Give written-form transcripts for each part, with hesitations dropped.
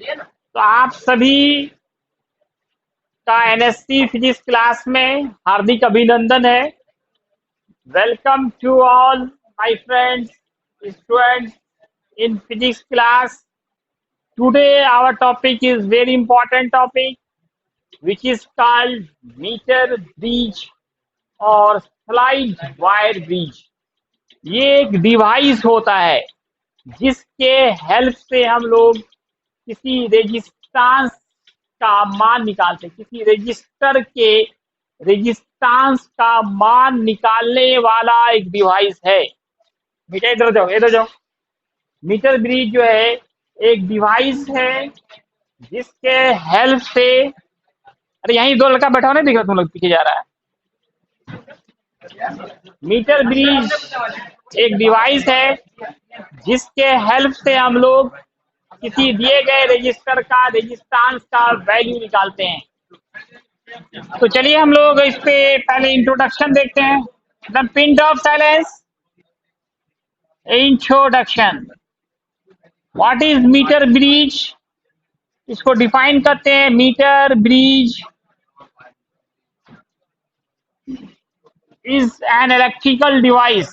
तो आप सभी का एनएससी फिजिक्स क्लास में हार्दिक अभिनंदन है। Welcome to all my friends, students in physics class. Today our topic is very important topic which is called meter bridge और स्लाइड वायर ब्रिज। ये एक डिवाइस होता है जिसके हेल्प से हम लोग किसी रेजिस्टेंस का मान निकालते हैं, किसी रजिस्टर के रेजिस्टेंस का मान निकालने वाला एक डिवाइस है। बेटा इधर जाओ, इधर जाओ। मीटर ब्रिज जो है एक डिवाइस है जिसके हेल्प से, अरे यहीं दो लड़का बैठा हो, नहीं दिख रहा तुम लोग, पीछे जा रहा है। मीटर ब्रिज एक डिवाइस है जिसके हेल्प से हम लोग किसी दिए गए रजिस्टर का रेजिस्टेंस का वैल्यू निकालते हैं। तो चलिए हम लोग इस पे पहले इंट्रोडक्शन देखते हैं। The pin of silence. Introduction. What is metre bridge? इसको डिफाइन करते हैं। Metre bridge is an electrical device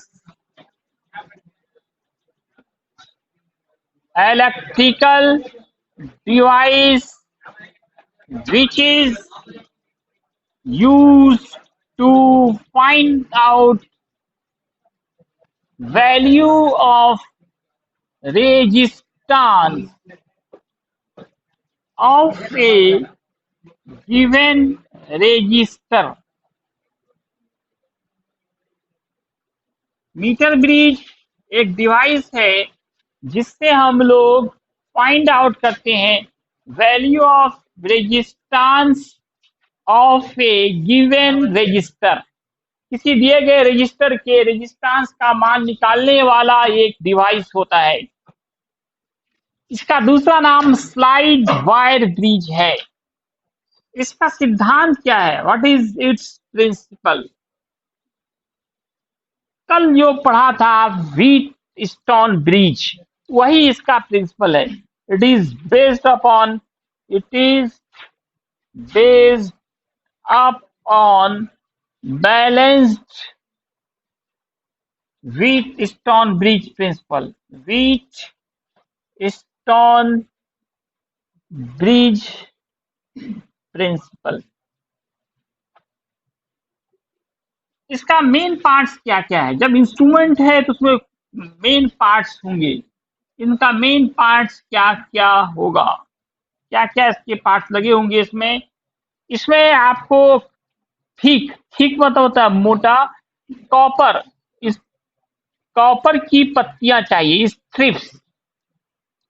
which is used to find out value of resistance of a given register। Metre bridge एक device है जिससे हम लोग find out करते हैं value of resistance of a given register. किसी दिए गए रजिस्टर के रेजिस्टेंस का मान निकालने वाला एक डिवाइस होता है। इसका दूसरा नाम स्लाइड वायर ब्रिज है। इसका सिद्धांत क्या है? What is its principle? कल जो पढ़ा था व्हीट स्टोन ब्रिज, वही इसका प्रिंसिपल है। It is based upon based up on balanced Wheatstone bridge principle। Wheatstone bridge principle। इसका मेन पार्ट्स क्या क्या है? जब इंस्ट्रूमेंट है तो उसमें मेन पार्ट्स होंगे। इनका मेन पार्ट्स क्या क्या होगा, क्या क्या इसके पार्ट्स लगे होंगे इसमें? इसमें आपको ठीक ठीक पता होता है, मोटा कॉपर, इस कॉपर की पत्तियां चाहिए, स्ट्रिप्स,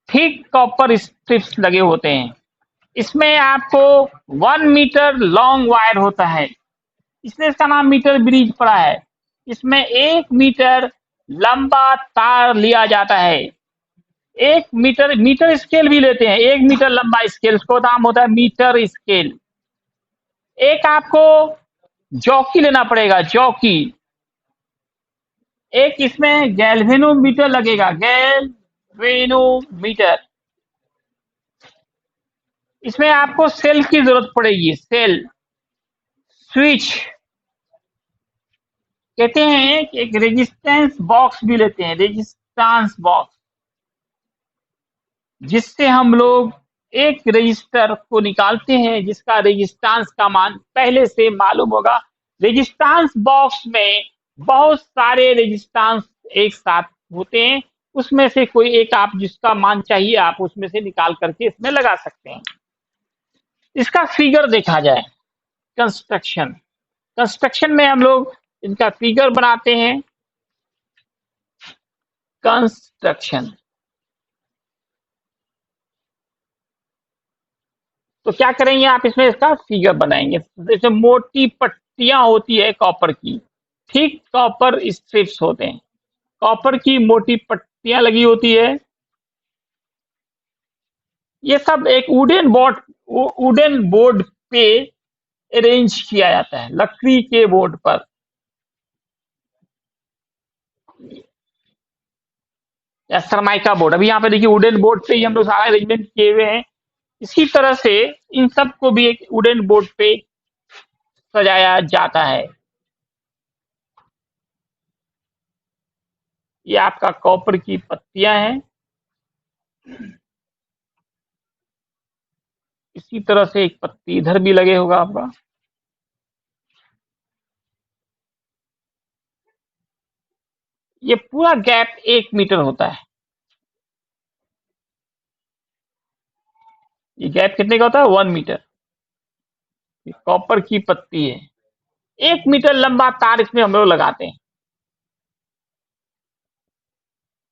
ठीक कॉपर स्ट्रिप्स लगे होते हैं। इसमें आपको 1 मीटर लॉन्ग वायर होता है, इसलिए इसका नाम मीटर ब्रिज पड़ा है। इसमें 1 मीटर लंबा तार लिया जाता है। 1 मीटर, मीटर स्केल भी लेते हैं, 1 मीटर लंबा स्केल, उसको नाम होता है मीटर स्केल। एक आपको जॉकी लेना पड़ेगा, जॉकी। एक इसमें गैल्वेनोमीटर लगेगा, गैल्वेनोमीटर। इसमें आपको सेल की जरूरत पड़ेगी, सेल। स्विच कहते हैं कि एक रेजिस्टेंस बॉक्स भी लेते हैं, रेजिस्टेंस बॉक्स, जिससे हम लोग एक रजिस्टर को निकालते हैं जिसका रेजिस्टेंस का मान पहले से मालूम होगा। रेजिस्टेंस बॉक्स में बहुत सारे रेजिस्टेंस एक साथ होते हैं, उसमें से कोई एक आप जिसका मान चाहिए आप उसमें से निकाल करके इसमें लगा सकते हैं। इसका फिगर देखा जाए, कंस्ट्रक्शन, कंस्ट्रक्शन में हम लोग इनका फिगर बनाते हैं। कंस्ट्रक्शन, तो क्या करेंगे आप, इसमें इसका फिगर बनाएंगे। जैसे मोटी पट्टियां होती है कॉपर की, ठीक कॉपर स्ट्रिप्स होते हैं, कॉपर की मोटी पट्टियां लगी होती है। ये सब एक वुडन बोर्ड पे अरेंज किया जाता है, लकड़ी के बोर्ड पर। या सरमाइका बोर्ड, अभी यहाँ पे देखिए वुडन बोर्ड पे ही हम लोग सारा अरेंजमेंट किए हुए हैं। इसी तरह से इन सब को भी एक वुडन बोर्ड पे सजाया जाता है। ये आपका कॉपर की पत्तियां हैं। इसी तरह से एक पत्ती इधर भी लगे होगा आपका। ये पूरा गैप 1 मीटर होता है। ये गैप कितने का होता है? 1 मीटर। ये कॉपर की पत्ती है। 1 मीटर लंबा तार इसमें हम लोग लगाते हैं।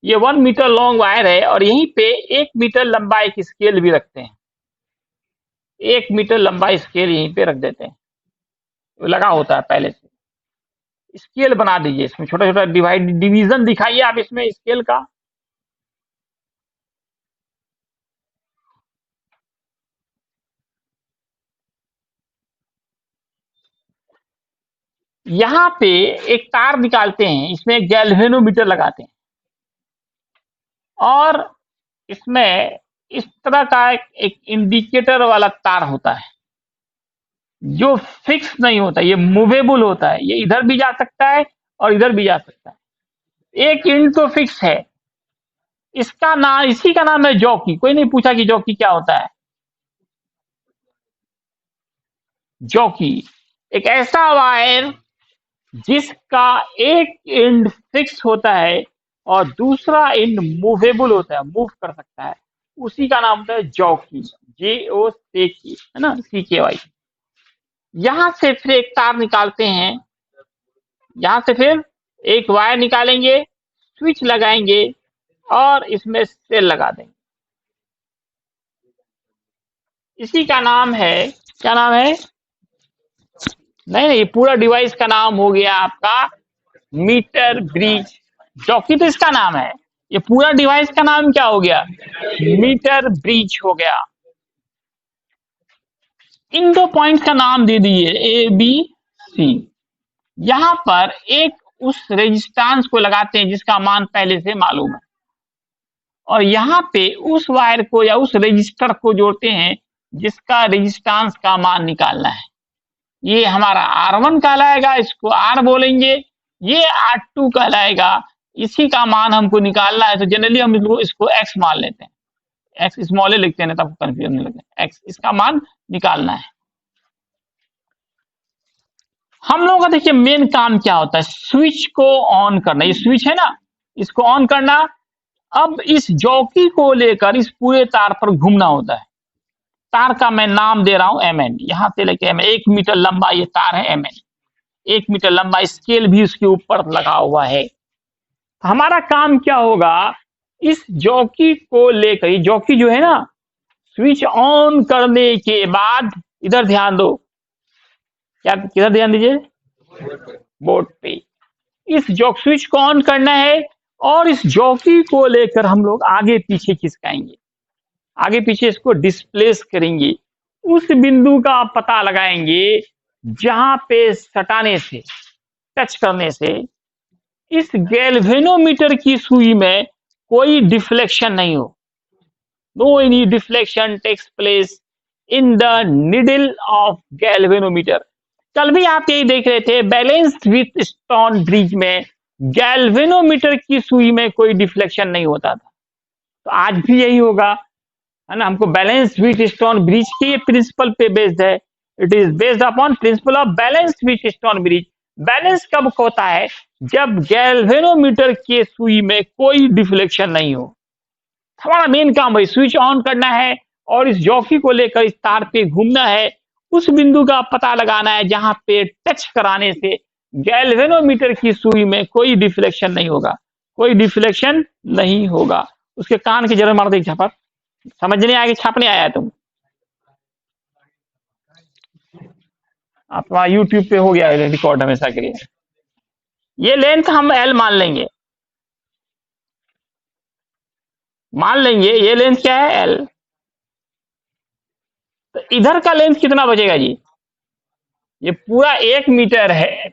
ये 1 मीटर लॉन्ग वायर है और यहीं पे 1 मीटर लंबा एक स्केल भी रखते हैं। 1 मीटर लंबा स्केल यहीं पे रख देते हैं, वो लगा होता है पहले से। स्केल बना दीजिए, इसमें छोटा छोटा डिवीजन दिखाइए आप इसमें स्केल का। यहाँ पे एक तार निकालते हैं, इसमें गैल्वेनोमीटर लगाते हैं और इसमें इस तरह का एक इंडिकेटर वाला तार होता है जो फिक्स नहीं होता, ये मूवेबल होता है। ये इधर भी जा सकता है और इधर भी जा सकता है। एक इंड तो फिक्स है। इसका नाम, इसी का नाम है जॉकी। कोई नहीं पूछा कि जॉकी क्या होता है। जॉकी एक ऐसा वायर जिसका एक एंड फिक्स होता है और दूसरा एंड मूवेबल होता है, मूव कर सकता है, उसी का नाम होता है जॉकी। JOCK, है ना, CKY। यहां से फिर एक तार निकालते हैं, यहां से फिर एक वायर निकालेंगे, स्विच लगाएंगे और इसमें सेल लगा देंगे। इसी का नाम है, क्या नाम है? नहीं नहीं, पूरा डिवाइस का नाम हो गया आपका मीटर ब्रिज। जॉकी तो इसका नाम है, ये पूरा डिवाइस का नाम क्या हो गया? मीटर ब्रिज हो गया। इन दो पॉइंट का नाम दे दिए ABC। यहां पर एक उस रेजिस्टेंस को लगाते हैं जिसका मान पहले से मालूम है और यहाँ पे उस वायर को या उस रजिस्टर को जोड़ते हैं जिसका रेजिस्टेंस का मान निकालना है। ये हमारा R1 कहलाएगा, इसको R बोलेंगे। ये R2 कहलाएगा, इसी का मान हमको निकालना है। तो जनरली हम इसको X मान लेते हैं, X स्मॉल लिखते हैं तब कंफ्यूजन नहीं लगता। X इसका मान निकालना है। हम लोगों का देखिए मेन काम क्या होता है? स्विच को ऑन करना। ये स्विच है ना, इसको ऑन करना। अब इस जॉकी को लेकर इस पूरे तार पर घूमना होता है। तार का मैं नाम दे रहा हूं MN। यहां से लेके MN, 1 मीटर लंबा ये तार है MN। 1 मीटर लंबा स्केल भी उसके ऊपर लगा हुआ है। हमारा काम क्या होगा? इस जॉकी को लेकर, जॉकी जो है ना, स्विच ऑन करने के बाद, इधर ध्यान दो, क्या किधर ध्यान दीजिए? बोर्ड पे। इस जॉक स्विच को ऑन करना है और इस जॉकी को लेकर हम लोग आगे पीछे खिसकाएंगे, आगे पीछे इसको डिस्प्लेस करेंगे। उस बिंदु का पता लगाएंगे जहां पे सटाने से, टच करने से इस गैल्वेनोमीटर की सुई में कोई डिफ्लेक्शन नहीं हो। No any deflection takes place in the needle of galvanometer. कल भी आप यही देख रहे थे, बैलेंस्ड विथ स्टोन ब्रिज में गैल्वेनोमीटर की सुई में कोई डिफ्लेक्शन नहीं होता था। तो आज भी यही होगा, है ना। हमको बैलेंस विथ स्टोन ब्रिज के प्रिंसिपल पे बेस्ड है। It is based upon principle of balance with stone bridge. Balance कब होता है? जब गैल्वेनोमीटर के सुई में कोई डिफ्लेक्शन नहीं हो। हमारा मेन काम है स्विच ऑन करना है और इस जॉकी को लेकर इस तार पे घूमना है। उस बिंदु का पता लगाना है जहां पे टच कराने से गैल्वेनोमीटर की सुई में कोई डिफ्लेक्शन नहीं होगा, कोई डिफ्लेक्शन नहीं होगा। उसके कान की जगह मार दे छापर, समझने आगे छापने आया तुम। आपका यूट्यूब पे हो गया रिकॉर्ड हमेशा के लिए। ये लेंथ हम L मान लेंगे, मान लेंगे ये लेंथ क्या है? L। तो इधर का लेंथ कितना बचेगा जी? ये पूरा 1 मीटर है,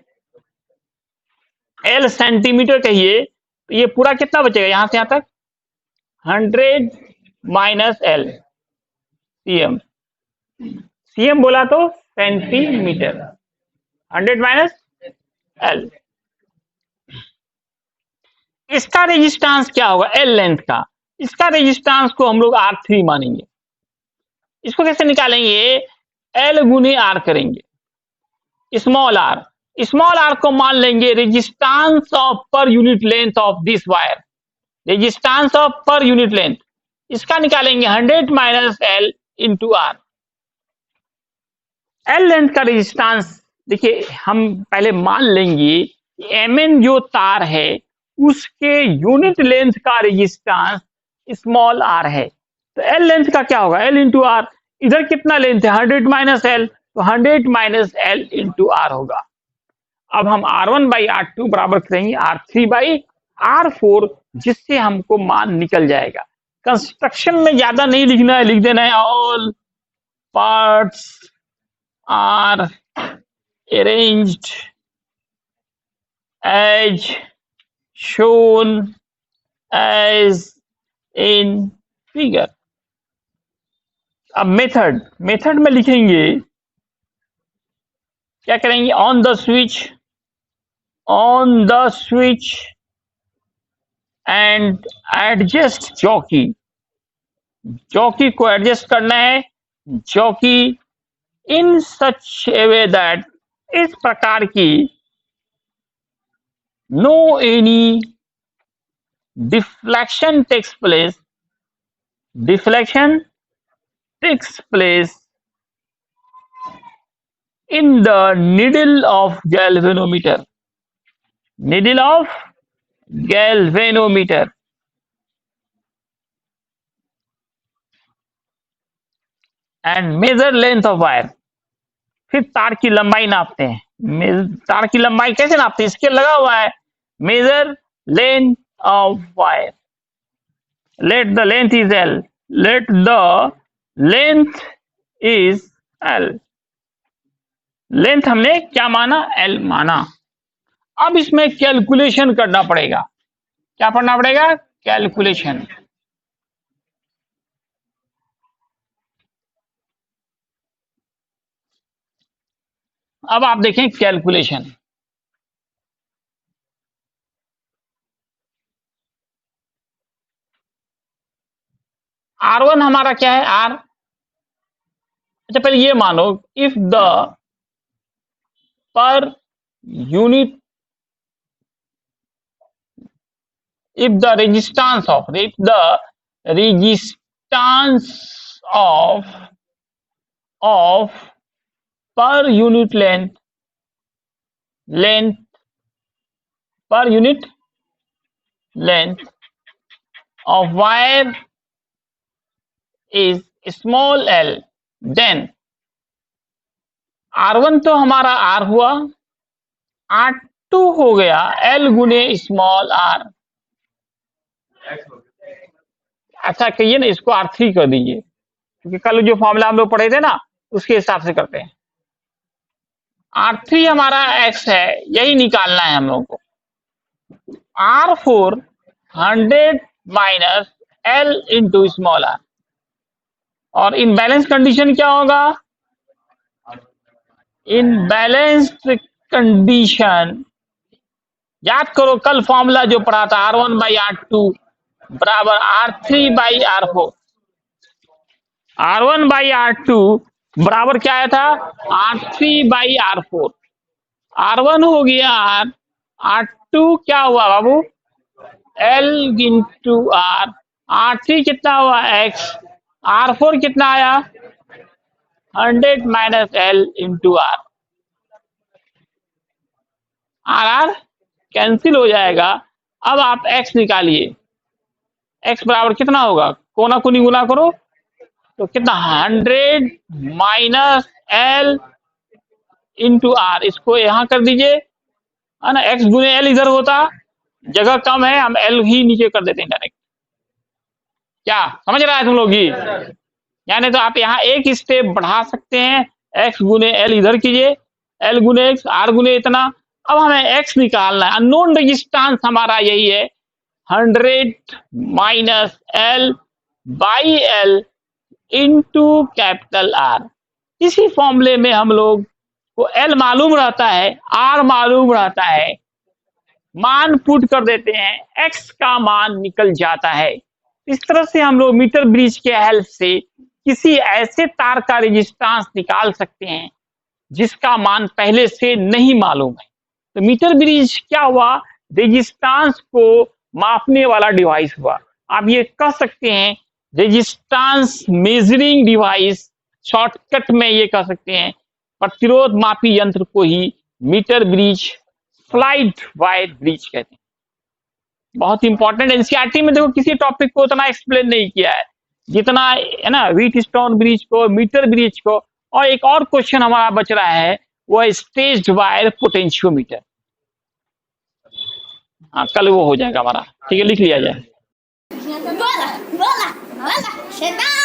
L सेंटीमीटर कहिए, तो ये पूरा कितना बचेगा यहां से यहां तक? 100 - L, सीएम, सीएम बोला तो सेंटीमीटर, 100 माइनस एल। इसका रेजिस्टेंस क्या होगा, एल लेंथ का, इसका रेजिस्टेंस को हम लोग R3 मानेंगे। इसको कैसे निकालेंगे, एल गुने आर करेंगे, स्मॉल आर को मान लेंगे resistance of per unit length of this wire, resistance of per unit length, इसका निकालेंगे 100 minus L into R. L length का रेजिस्टेंस देखिए, हम पहले मान लेंगे एम एन जो तार है उसके यूनिट लेंथ का रेजिस्टेंस स्मॉल आर है, तो एल लेंथ का क्या होगा, एल इंटू आर। इधर कितना लेंथ है, 100 माइनस एल, तो 100 माइनस एल इंटू आर होगा। अब हम R1 बाई R2 बराबर करेंगे R3 बाई R4, जिससे हमको मान निकल जाएगा। कंस्ट्रक्शन में ज्यादा नहीं लिखना है, लिख देना है all parts are arranged as shown as in figure. अब मेथड में लिखेंगे, क्या करेंगे, on the switch and adjust jockey को एडजस्ट करना है, jockey in such A way that, इस प्रकार की no any deflection takes place in the needle of galvanometer, and measure length of wire। फिर तार की लंबाई नापते हैं, तार की लंबाई कैसे नापते हैं, स्केल लगा हुआ है, major length of wire, let the length is L। Length हमने क्या माना, एल माना। अब इसमें कैलकुलेशन करना पड़ेगा, क्या पढ़ना पड़ेगा, कैलकुलेशन। अब आप देखें कैलकुलेशन, R1 हमारा क्या है, R। अच्छा पहले ये मानो, if the per unit, if the resistance of per unit length of wire is small l, then R1 तो हमारा R हुआ, R2 हो गया L गुने स्मॉल r। अच्छा कहिए ना, इसको R3 कर दीजिए, क्योंकि कल जो फॉर्मूला हम लोग पढ़े थे ना उसके हिसाब से करते हैं। R3 हमारा X है, यही निकालना है हम लोगों को। R4 100 minus L into small r, और इन बैलेंस कंडीशन क्या होगा, इन बैलेंस्ड कंडीशन याद करो, कल फॉर्मूला जो पढ़ा था R1 बाई R2 बराबर R3 by R4, R1 by R2 बराबर क्या आया था, R3 बाई R4। R1 हो गया R, R2 क्या हुआ बाबू, L इंटू R, R3 कितना हुआ X, R4 कितना आया 100 minus L into R। R cancel हो जाएगा। अब आप X निकालिए, X बराबर कितना होगा, कोना कोनी गुना करो तो कितना 100 माइनस L इंटू R, इसको यहां कर दीजिए, है ना, X गुने L इधर होता, जगह कम है, हम L ही नीचे कर देते हैं डायरेक्ट। क्या समझ रहा है तुम लोग, यानी तो आप यहाँ एक स्टेप बढ़ा सकते हैं, X गुने L इधर कीजिए, L गुने X, R गुने इतना। अब हमें X निकालना है, अननोन रेजिस्टेंस हमारा यही है 100 minus L by L into capital R. इसी फॉर्मूले में हम लोग को एल मालूम रहता है, आर मालूम रहता है, मान पुट कर देते हैं, एक्स का मान निकल जाता है। इस तरह से हम लोग मीटर ब्रिज के हेल्प से किसी ऐसे तार का रेजिस्टेंस निकाल सकते हैं जिसका मान पहले से नहीं मालूम है। तो मीटर ब्रिज क्या हुआ? रेजिस्टेंस को मापने वाला डिवाइस हुआ। आप ये कह सकते हैं रेजिस्टेंस मेजरिंग डिवाइस, शॉर्टकट में ये कह सकते हैं प्रतिरोध मापी यंत्र को ही meter bridge, slide wire bridge कहते हैं। बहुत इंपॉर्टेंट। एनसीईआरटी में देखो किसी टॉपिक को उतना एक्सप्लेन नहीं किया है जितना है ना व्हीटस्टोन ब्रिज को, मीटर ब्रिज को। और एक और क्वेश्चन हमारा बच रहा है, वो है स्टेज्ड वायर पोटेंशियोमीटर। हाँ, कल वो हो जाएगा हमारा। ठीक है, लिख लिया जाए। बोला बोला बोला शैतान